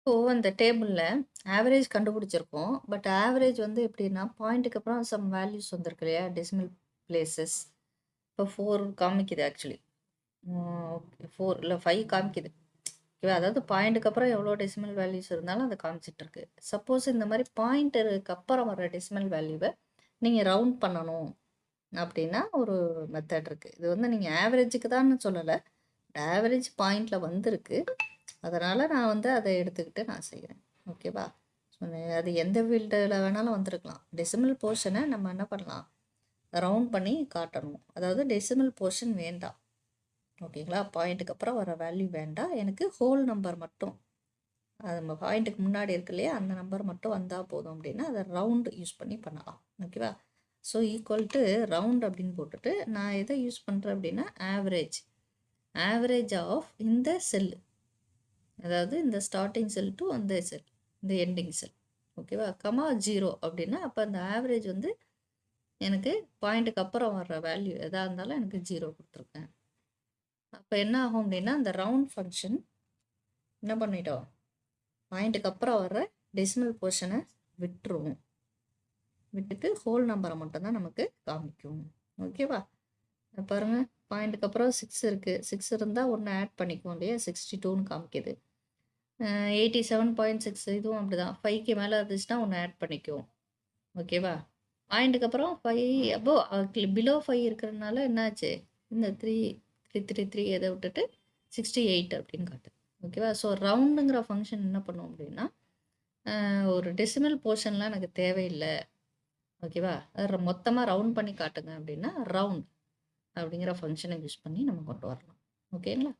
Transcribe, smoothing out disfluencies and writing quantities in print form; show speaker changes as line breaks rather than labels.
இப்போ அந்த டேபிள்ல ஆவரேஜ் கண்டுபிடிச்சிருக்கோம். பட் ஆவரேஜ் வந்து எப்படின்னா, பாயிண்ட்டுக்கு அப்புறம் சம் வேல்யூஸ் வந்திருக்கு இல்லையா? Decimal places. இப்போ 4 காமிக்குது ஆக்சுவலி. ஓகே 4 இல்ல 5 காமிக்குது. ஓகேவா? அதாவது பாயிண்ட்டுக்கு அப்புறம் எவ்வளோ டெசிமல் வேல்யூஸ் இருந்தாலும் அது காமிச்சிட்டு இருக்கு. சப்போஸ் இந்த மாரி பாயிண்டருக்கு அப்புறம் வர டெசிமல் வேல்யூவ நீங்க ரவுண்ட் பண்ணணும் அப்படின்னா ஒரு மெத்தட் இருக்கு. இது வந்து நீங்க ஆவரேஜ்க்கு தான்னு சொல்லல. ஆவரேஜ் பாயிண்ட்ல வந்திருக்கு. அதனால நான் வந்து அத எடுத்துக்கிட்டு நான் செய்றேன். ஓகேவா? ஸோ அது எந்த ஃபீல்டுல வேணாலும் வந்திருக்கலாம். டெசிமல் போர்ஷன நம்ம என்ன பண்ணலாம்? ரவுண்ட் பண்ணி காட்டணும். அதாவது டெசிமல் போர்ஷன் வேண்டாம். ஓகேங்களா? பாயிண்ட்டுக்கு அப்புறம் வர வேல்யூ வேண்டாம். எனக்கு ஹோல் நம்பர் மட்டும் அது நம்ம பாயிண்ட்டுக்கு முன்னாடி இருக்கு இல்லையா? அந்த நம்பர் மட்டும் வந்தா போதும் அப்படின்னா, அத ரவுண்ட் யூஸ் பண்ணி பண்ணலாம். ஓகேவா? ஸோ ஈக்குவல் டூ ரவுண்ட் அப்படின்னு போட்டுட்டு, நான் எத யூஸ் பண்றேன் அப்படின்னா, ஆவரேஜ். ஆவரேஜ் ஆஃப் இந்த செல். அதாவது இந்த ஸ்டார்ட்டிங் செல் டு அந்த செல். இந்த எண்டிங் செல். ஓகேவா? கமா 0 அப்படின்னா, அப்ப அந்த ஆவரேஜ் வந்து எனக்கு பாயிண்ட்டுக்கு அப்புறம் வர்ற வேல்யூ எதா இருந்தாலும் எனக்கு 0 குடுத்துருக்கேன். அப்ப என்ன ஆகும் அப்படின்னா, அந்த ரவுண்ட் ஃபங்ஷன் என்ன பண்ணிட்டோம்? பாயிண்ட்டுக்கு அப்புறம் வர்ற டெசிமல் போர்ஷன விட்டுரும். விட்டுட்டு ஹோல் நம்பர மட்டும் தான் நமக்கு காமிக்கும். ஓகேவா? இத பாருங்க. பாயிண்ட்டுக்கு அப்புறம் 6 இருக்கு. 6 இருந்தா 1 ஆட் பண்ணிக்குவோம் இல்லையா? 62ன்னு காமிக்குது. 87.6 இதுவும் அப்படிதான். 5க்கு மேல இருந்துச்சுன்னா 1 ஆட் பண்ணிக்குவோம். ஓகேவா? பாயிண்ட்டுக்கு அப்புறம் 5 அபோவ் பிலோ 5 இருக்கிறதுனால என்னாச்சு? இந்த 3 எத விட்டுட்டு 68 அப்படின்னு காட்டுது. ஓகேவா? ஸோ ரவுண்டுங்கிற ஃபங்ஷன் என்ன பண்ணும் அப்படின்னா, ஒரு டெசிமல் போர்ஷன்லாம் எனக்கு தேவையில்ல. ஓகேவா? மொத்தமா ரவுண்ட் பண்ணி காட்டுங்க அப்படின்னா, ரவுண்ட் அப்படிங்கிற ஃபங்ஷன யூஸ் பண்ணி நம்ம கொண்டு வரலாம். ஓகேங்களா?